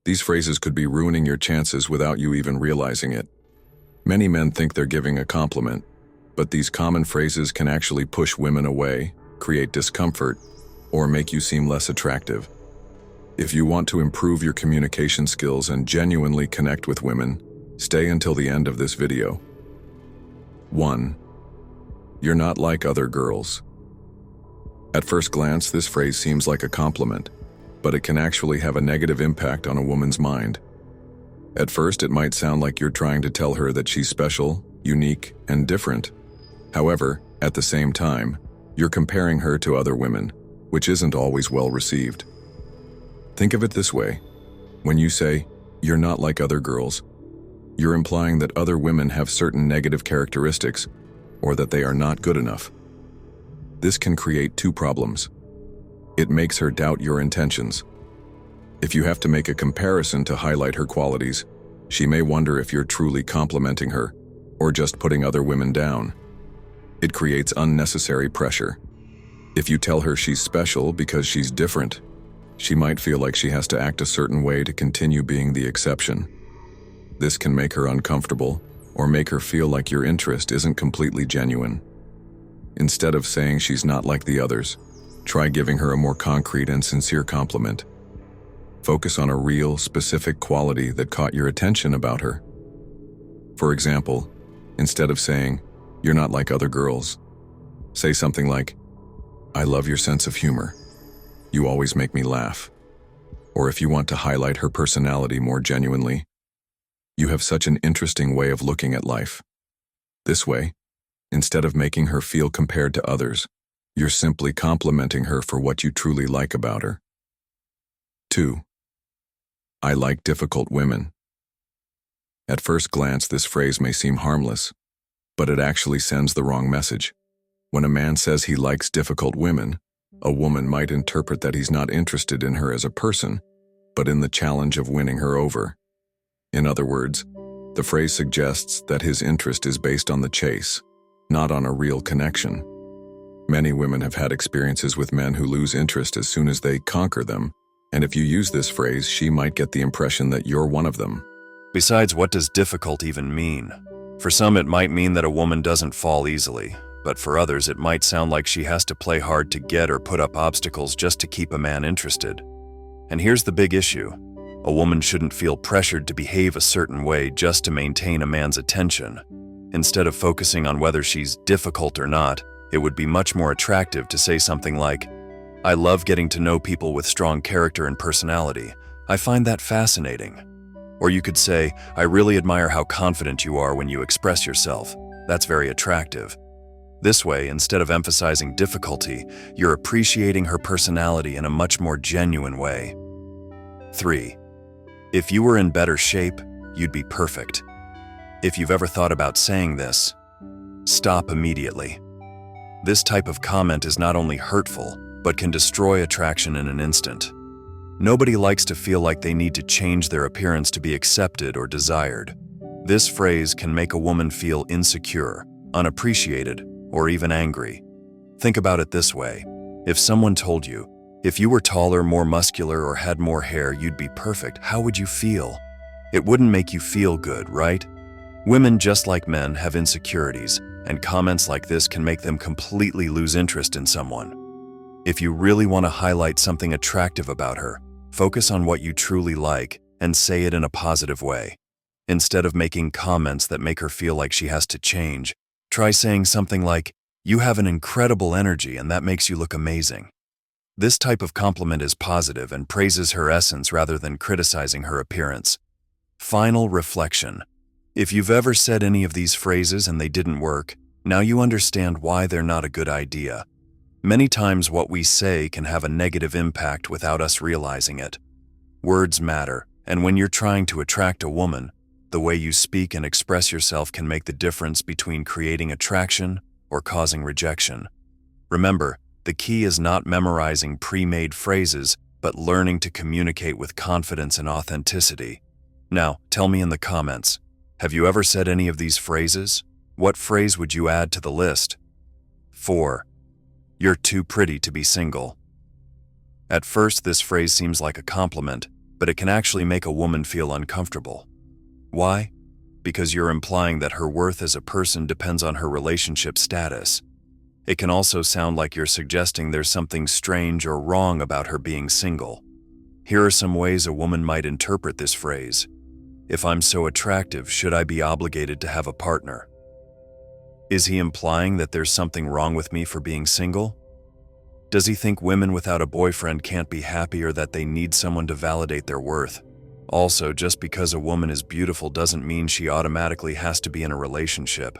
These phrases could be ruining your chances without you even realizing it. Many men think they're giving a compliment, but these common phrases can actually push women away, create discomfort, or make you seem less attractive. If you want to improve your communication skills and genuinely connect with women, stay until the end of this video. 1. You're not like other girls. At first glance, this phrase seems like a compliment, but it can actually have a negative impact on a woman's mind. At first, it might sound like you're trying to tell her that she's special, unique, and different. However, at the same time, you're comparing her to other women, which isn't always well received. Think of it this way. When you say, "You're not like other girls," you're implying that other women have certain negative characteristics, or that they are not good enough. This can create two problems. It makes her doubt your intentions. If you have to make a comparison to highlight her qualities, she may wonder if you're truly complimenting her, or just putting other women down. It creates unnecessary pressure. If you tell her she's special because she's different, she might feel like she has to act a certain way to continue being the exception. This can make her uncomfortable, or make her feel like your interest isn't completely genuine. Instead of saying she's not like the others, try giving her a more concrete and sincere compliment. Focus on a real, specific quality that caught your attention about her. For example, instead of saying, "You're not like other girls," say something like, "I love your sense of humor. You always make me laugh." Or if you want to highlight her personality more genuinely, "You have such an interesting way of looking at life." This way, instead of making her feel compared to others, you're simply complimenting her for what you truly like about her. 2. I like difficult women. At first glance, this phrase may seem harmless, but it actually sends the wrong message. When a man says he likes difficult women, a woman might interpret that he's not interested in her as a person, but in the challenge of winning her over. In other words, the phrase suggests that his interest is based on the chase, not on a real connection. Many women have had experiences with men who lose interest as soon as they conquer them, and if you use this phrase, she might get the impression that you're one of them. Besides, what does difficult even mean? For some, it might mean that a woman doesn't fall easily, but for others, it might sound like she has to play hard to get or put up obstacles just to keep a man interested. And here's the big issue. A woman shouldn't feel pressured to behave a certain way just to maintain a man's attention. Instead of focusing on whether she's difficult or not, it would be much more attractive to say something like, "I love getting to know people with strong character and personality. I find that fascinating." Or you could say, "I really admire how confident you are when you express yourself. That's very attractive." This way, instead of emphasizing difficulty, you're appreciating her personality in a much more genuine way. 3. If you were in better shape, you'd be perfect. If you've ever thought about saying this, stop immediately. This type of comment is not only hurtful, but can destroy attraction in an instant. Nobody likes to feel like they need to change their appearance to be accepted or desired. This phrase can make a woman feel insecure, unappreciated, or even angry. Think about it this way. If someone told you, if you were taller, more muscular, or had more hair, you'd be perfect, how would you feel? It wouldn't make you feel good, right? Women, just like men, have insecurities, and comments like this can make them completely lose interest in someone. If you really want to highlight something attractive about her, focus on what you truly like and say it in a positive way. Instead of making comments that make her feel like she has to change, try saying something like, "You have an incredible energy and that makes you look amazing." This type of compliment is positive and praises her essence rather than criticizing her appearance. Final reflection. If you've ever said any of these phrases and they didn't work, now you understand why they're not a good idea. Many times what we say can have a negative impact without us realizing it. Words matter, and when you're trying to attract a woman, the way you speak and express yourself can make the difference between creating attraction or causing rejection. Remember, the key is not memorizing pre-made phrases, but learning to communicate with confidence and authenticity. Now, tell me in the comments, have you ever said any of these phrases? What phrase would you add to the list? 4. You're too pretty to be single. At first, this phrase seems like a compliment, but it can actually make a woman feel uncomfortable. Why? Because you're implying that her worth as a person depends on her relationship status. It can also sound like you're suggesting there's something strange or wrong about her being single. Here are some ways a woman might interpret this phrase. If I'm so attractive, should I be obligated to have a partner? Is he implying that there's something wrong with me for being single? Does he think women without a boyfriend can't be happy or that they need someone to validate their worth? Also, just because a woman is beautiful doesn't mean she automatically has to be in a relationship.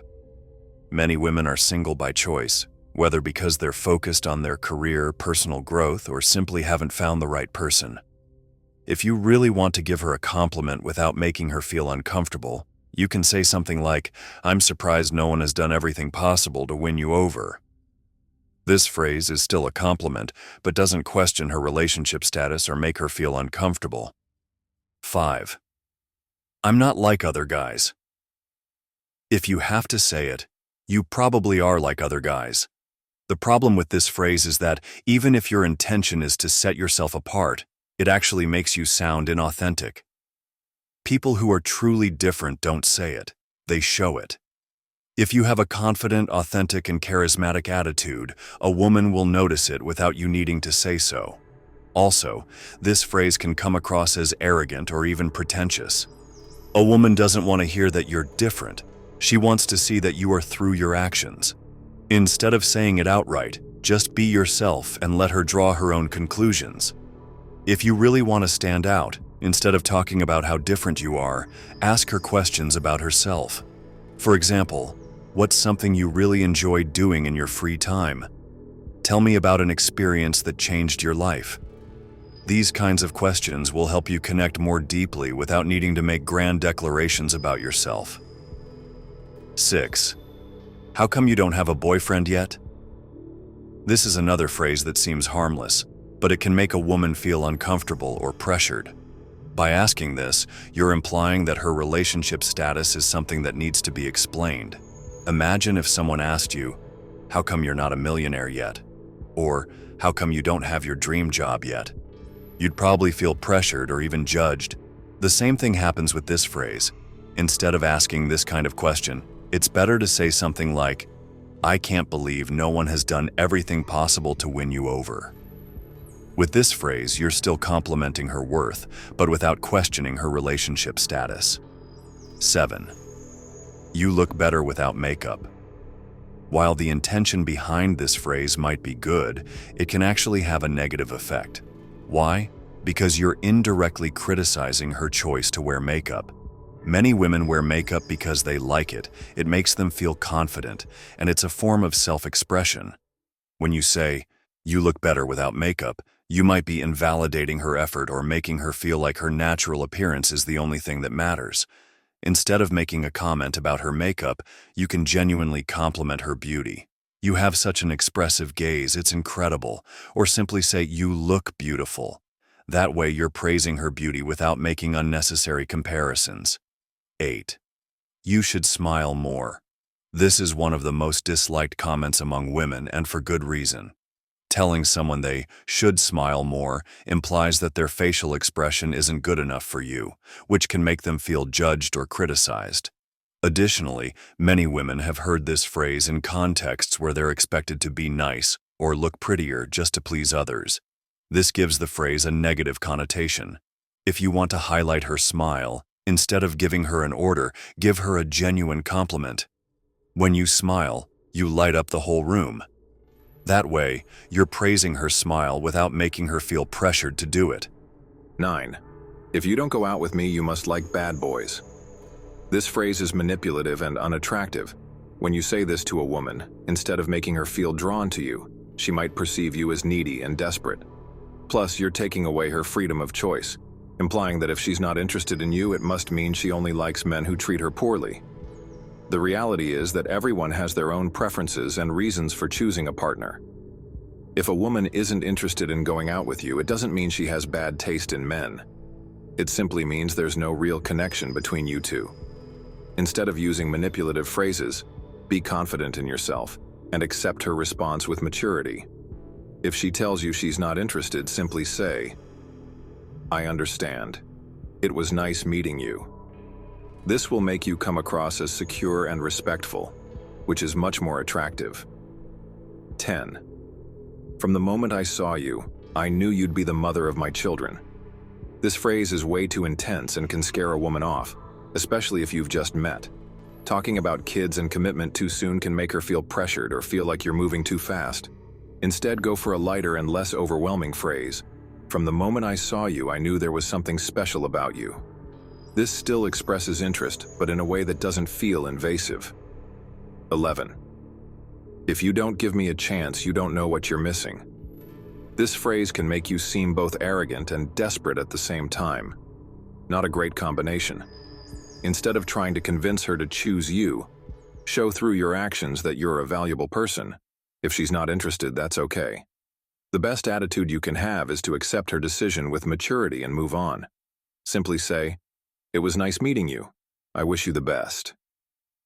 Many women are single by choice, whether because they're focused on their career, personal growth, or simply haven't found the right person. If you really want to give her a compliment without making her feel uncomfortable, you can say something like, "I'm surprised no one has done everything possible to win you over." This phrase is still a compliment, but doesn't question her relationship status or make her feel uncomfortable. 5. I'm not like other guys. If you have to say it, you probably are like other guys. The problem with this phrase is that even if your intention is to set yourself apart, it actually makes you sound inauthentic. People who are truly different don't say it, they show it. If you have a confident, authentic, and charismatic attitude, a woman will notice it without you needing to say so. Also, this phrase can come across as arrogant or even pretentious. A woman doesn't want to hear that you're different. She wants to see that you are through your actions. Instead of saying it outright, just be yourself and let her draw her own conclusions. If you really want to stand out, instead of talking about how different you are, ask her questions about herself. For example, what's something you really enjoy doing in your free time? Tell me about an experience that changed your life. These kinds of questions will help you connect more deeply without needing to make grand declarations about yourself. 6. How come you don't have a boyfriend yet? This is another phrase that seems harmless, but it can make a woman feel uncomfortable or pressured. By asking this, you're implying that her relationship status is something that needs to be explained. Imagine if someone asked you, "How come you're not a millionaire yet?" Or, "How come you don't have your dream job yet?" You'd probably feel pressured or even judged. The same thing happens with this phrase. Instead of asking this kind of question, it's better to say something like, "I can't believe no one has done everything possible to win you over." With this phrase, you're still complimenting her worth, but without questioning her relationship status. 7. You look better without makeup. While the intention behind this phrase might be good, it can actually have a negative effect. Why? Because you're indirectly criticizing her choice to wear makeup. Many women wear makeup because they like it. It makes them feel confident, and it's a form of self-expression. When you say, "You look better without makeup," you might be invalidating her effort or making her feel like her natural appearance is the only thing that matters. Instead of making a comment about her makeup, you can genuinely compliment her beauty. "You have such an expressive gaze, it's incredible," or simply say, "You look beautiful." That way you're praising her beauty without making unnecessary comparisons. 8. You should smile more. This is one of the most disliked comments among women, and for good reason. Telling someone they should smile more implies that their facial expression isn't good enough for you, which can make them feel judged or criticized. Additionally, many women have heard this phrase in contexts where they're expected to be nice or look prettier just to please others. This gives the phrase a negative connotation. If you want to highlight her smile, instead of giving her an order, give her a genuine compliment. When you smile, you light up the whole room. That way, you're praising her smile without making her feel pressured to do it. 9. If you don't go out with me, you must like bad boys. This phrase is manipulative and unattractive. When you say this to a woman, instead of making her feel drawn to you, she might perceive you as needy and desperate. Plus, you're taking away her freedom of choice, implying that if she's not interested in you, it must mean she only likes men who treat her poorly. The reality is that everyone has their own preferences and reasons for choosing a partner. If a woman isn't interested in going out with you, it doesn't mean she has bad taste in men. It simply means there's no real connection between you two. Instead of using manipulative phrases, be confident in yourself and accept her response with maturity. If she tells you she's not interested, simply say, I understand. It was nice meeting you. This will make you come across as secure and respectful, which is much more attractive. 10. From the moment I saw you, I knew you'd be the mother of my children. This phrase is way too intense and can scare a woman off, especially if you've just met. Talking about kids and commitment too soon can make her feel pressured or feel like you're moving too fast. Instead, go for a lighter and less overwhelming phrase. From the moment I saw you, I knew there was something special about you. This still expresses interest, but in a way that doesn't feel invasive. 11. If you don't give me a chance, you don't know what you're missing. This phrase can make you seem both arrogant and desperate at the same time. Not a great combination. Instead of trying to convince her to choose you, show through your actions that you're a valuable person. If she's not interested, that's okay. The best attitude you can have is to accept her decision with maturity and move on. Simply say, "It was nice meeting you. I wish you the best."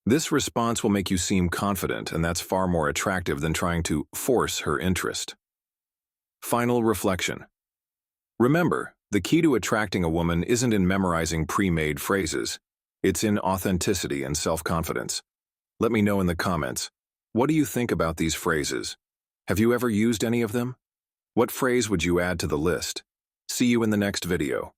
This response will make you seem confident, and that's far more attractive than trying to force her interest. Final reflection. Remember, the key to attracting a woman isn't in memorizing pre-made phrases. It's in authenticity and self-confidence. Let me know in the comments. What do you think about these phrases? Have you ever used any of them? What phrase would you add to the list? See you in the next video.